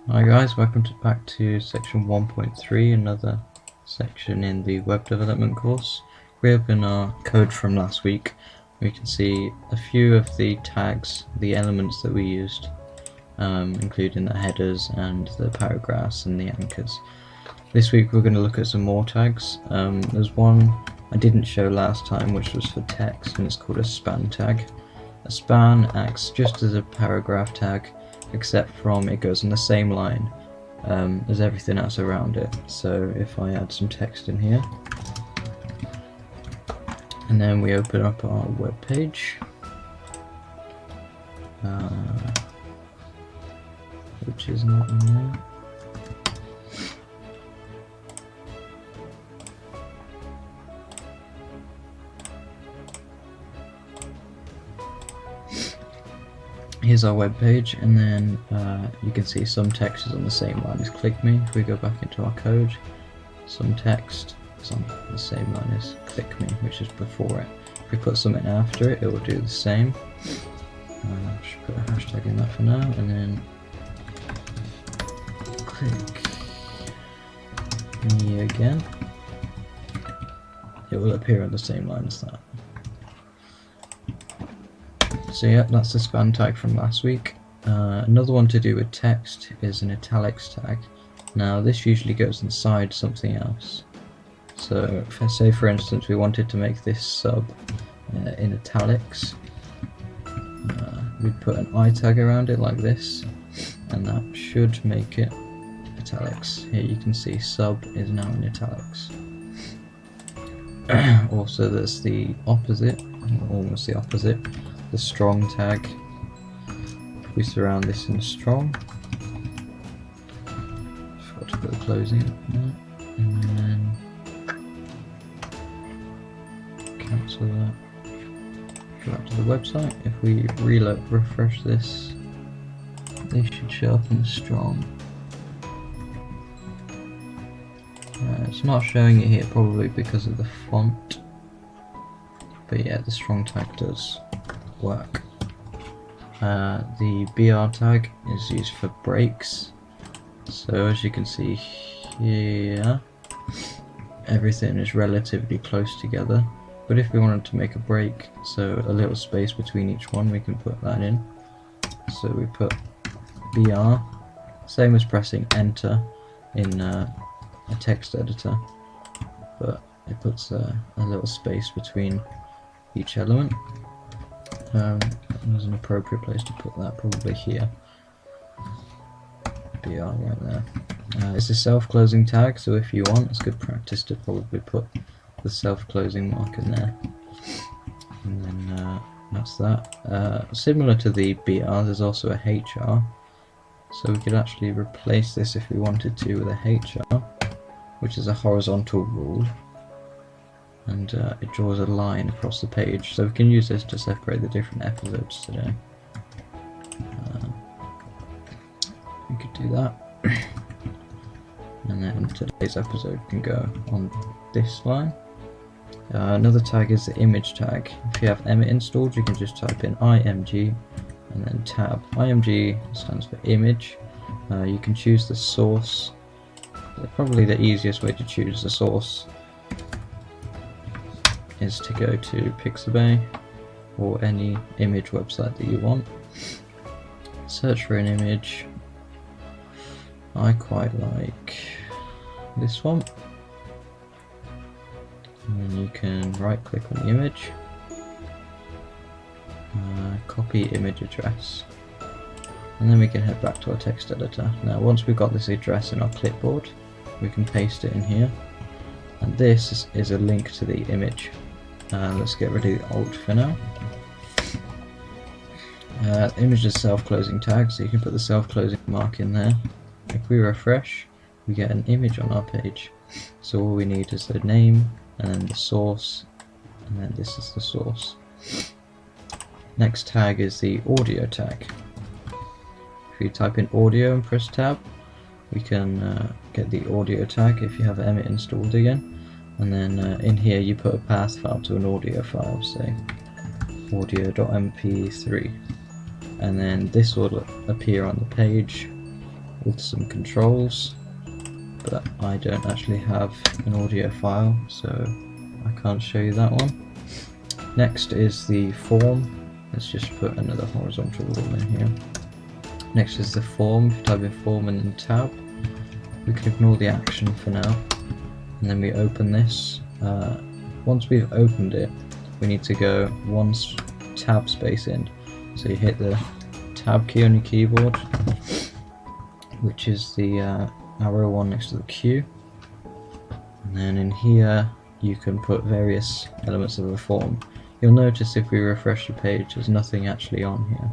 Hi guys, welcome back to section 1.3, another section in the web development course. We open our code from last week. We can see a few of the tags, the elements that we used, including the headers and the paragraphs and the anchors. This week we're going to look at some more tags. There's one I didn't show last time, which was for text, and it's called a span tag. A span acts just as a paragraph tag, except from it goes on the same line as everything else around it. So if I add some text in here, and then we open up our web page, which is not in there. Here's our web page, and then you can see some text is on the same line as click me. If we go back into our code, some text is on the same line as click me, which is before it. If we put something after it, it will do the same. Should put a hashtag in that for now, and then click me again. It will appear on the same line as that. So yeah, that's the span tag from last week. Another one to do with text is an italics tag. Now this usually goes inside something else. So if I say, for instance, we wanted to make this sub in italics, we'd put an I tag around it like this, and that should make it italics. Here you can see sub is now in italics. Also there's the opposite, almost the opposite. The strong tag. We surround this in strong. Forgot to put the closing up there. And then cancel that. Go back to the website. If we refresh this, they should show up in strong. It's not showing it here, probably because of the font. But yeah, the strong tag does work. The BR tag is used for breaks. So as you can see here, everything is relatively close together. But if we wanted to make a break, so a little space between each one, we can put that in. So we put BR, same as pressing enter in a text editor, but it puts a little space between each element. There's an appropriate place to put that, probably here. BR right there. It's a self-closing tag, so if you want, it's good practice to probably put the self-closing mark in there. And then that's that. Similar to the BR, there's also a HR. So we could actually replace this if we wanted to with a HR, which is a horizontal rule. And it draws a line across the page, so we can use this to separate the different episodes today. We could do that, and then today's episode can go on this line. Another tag is the image tag. If you have Emmet installed, you can just type in img and then tab. Img stands for image. You can choose the source. Probably the easiest way to choose the source is to go to Pixabay or any image website that you want. Search for an image. I quite like this one. And then you can right click on the image, copy image address, and then we can head back to our text editor. Now once we've got this address in our clipboard, we can paste it in here, and this is a link to the image. Let's get rid of the alt for now. Image is self-closing tag, so you can put the self-closing mark in there. If we refresh, we get an image on our page. So all we need is the name, and then the source, and then this is the source. Next tag is the audio tag. If you type in audio and press tab, we can get the audio tag if you have Emmet installed again. And then in here you put a path file to an audio file, say audio.mp3, and then this will appear on the page with some controls, but I don't actually have an audio file, so I can't show you that one. Next is the form. Let's just put another horizontal rule in here. Next is the form. If you type in form and then tab, we can ignore the action for now, and then we open this. Once we've opened it, we need to go one tab space in. So you hit the tab key on your keyboard, which is the arrow one next to the Q, and then in here you can put various elements of a form. You'll notice if we refresh the page, there's nothing actually on here.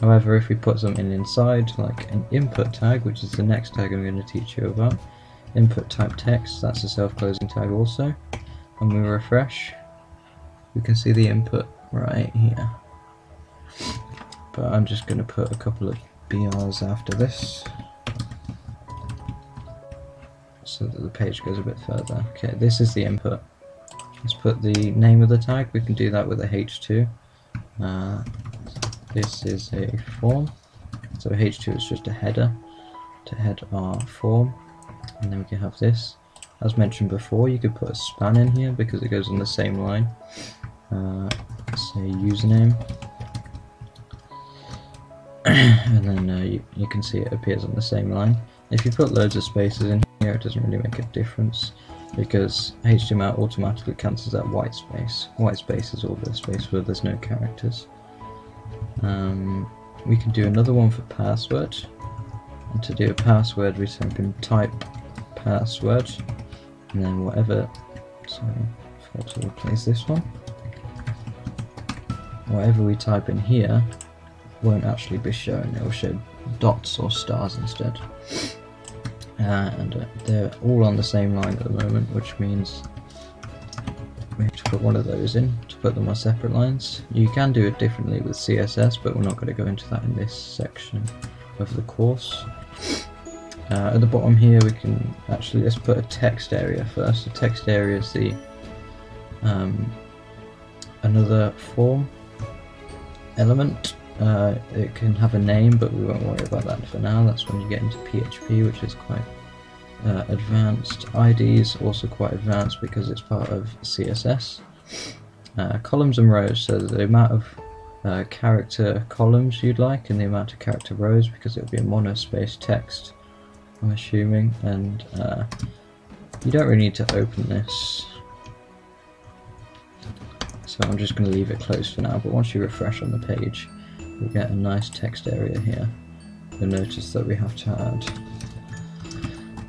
However, if we put something inside, like an input tag, which is the next tag I'm going to teach you about, input type text, that's a self-closing tag also, and we refresh, we can see the input right here. But I'm just going to put a couple of BRs after this, so that the page goes a bit further. Okay, this is the input. Let's put the name of the tag. We can do that with a H2. This is a form, so H2 is just a header to head our form, and then we can have this. As mentioned before, you could put a span in here because it goes on the same line. Say username, and then you can see it appears on the same line. If you put loads of spaces in here, it doesn't really make a difference, because HTML automatically cancels out white space. White space is all the space where there's no characters. We can do another one for password, and to do a password we simply type password, and then whatever, sorry, I forgot to replace this one. Whatever we type in here won't actually be shown, it will show dots or stars instead. And they're all on the same line at the moment, which means we have to put one of those in to put them on separate lines. You can do it differently with CSS, but we're not going to go into that in this section of the course. At the bottom here we can actually, let's put a text area first. The text area is the another form element. It can have a name, but we won't worry about that for now. That's when you get into PHP, which is quite advanced. ID is also quite advanced because it's part of CSS. Columns and rows, so the amount of character columns you'd like and the amount of character rows, because it'll be a monospace text, I'm assuming, and you don't really need to open this. So I'm just going to leave it closed for now, but once you refresh on the page, you'll get a nice text area here. You'll notice that we have to add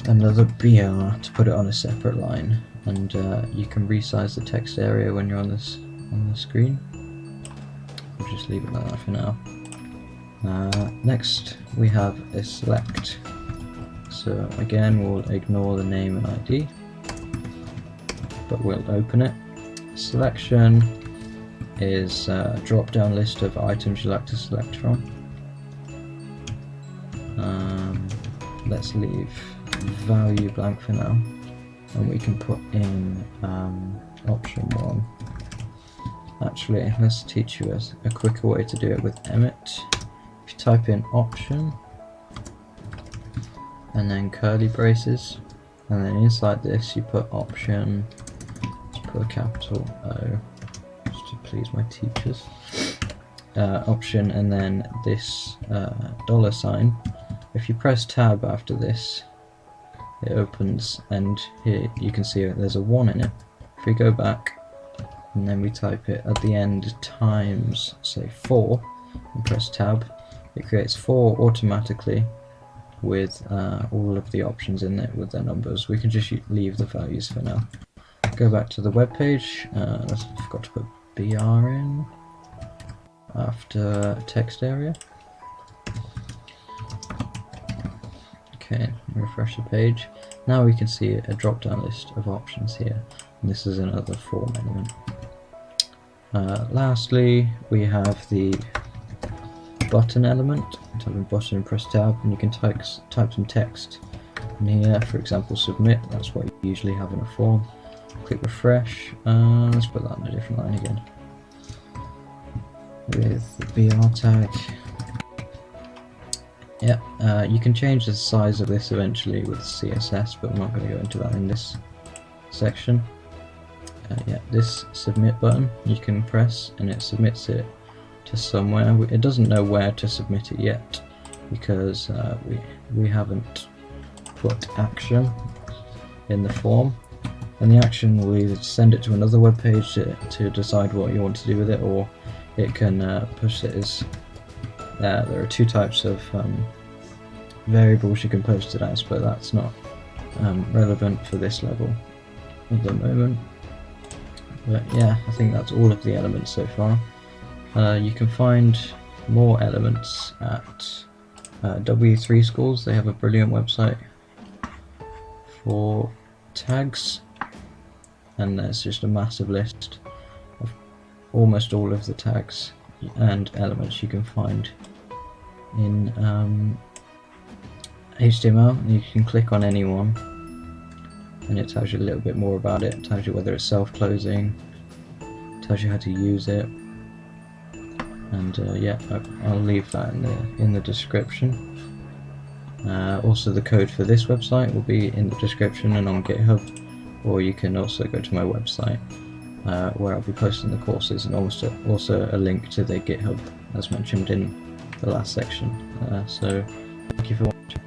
another BR to put it on a separate line, and you can resize the text area when you're on the screen. We'll just leave it like that for now. Next we have a select. So again, we'll ignore the name and ID, but we'll open it. Selection is a drop down list of items you like to select from. Let's leave value blank for now, and we can put in option 1. Actually, let's teach you a quicker way to do it with Emmet. If you type in option and then curly braces, and then inside this you put option, let's put a capital O just to please my teachers, option, and then this $sign. If you press tab after this, it opens, and here you can see there's a 1 in it. If we go back and then we type it at the end times, say 4, and press tab, it creates 4 automatically with all of the options in it with their numbers. We can just leave the values for now. Go back to the web page. I forgot to put BR in after text area. Okay, refresh the page. Now we can see a drop down list of options here, and this is another form element. Lastly, we have the button element. Type in button and press tab, and you can type some text in here, for example submit. That's what you usually have in a form. Click refresh, let's put that on a different line again with the BR tag. Yeah, you can change the size of this eventually with CSS, but we're not going to go into that in this section. Yeah, this submit button you can press and it submits it to somewhere. It doesn't know where to submit it yet because we haven't put action in the form, and the action will either send it to another web page to decide what you want to do with it, or it can push it as there are two types of variables you can post it as, but that's not relevant for this level at the moment. But yeah, I think that's all of the elements so far. You can find more elements at W3 Schools. They have a brilliant website for tags, and there's just a massive list of almost all of the tags and elements you can find in HTML. And you can click on any one and it tells you a little bit more about it. It tells you whether it's self-closing, tells you how to use it, and yeah, I'll leave that in the description. Also, the code for this website will be in the description and on GitHub, or you can also go to my website where I'll be posting the courses, and also a link to the GitHub as mentioned in the last section. So thank you for watching.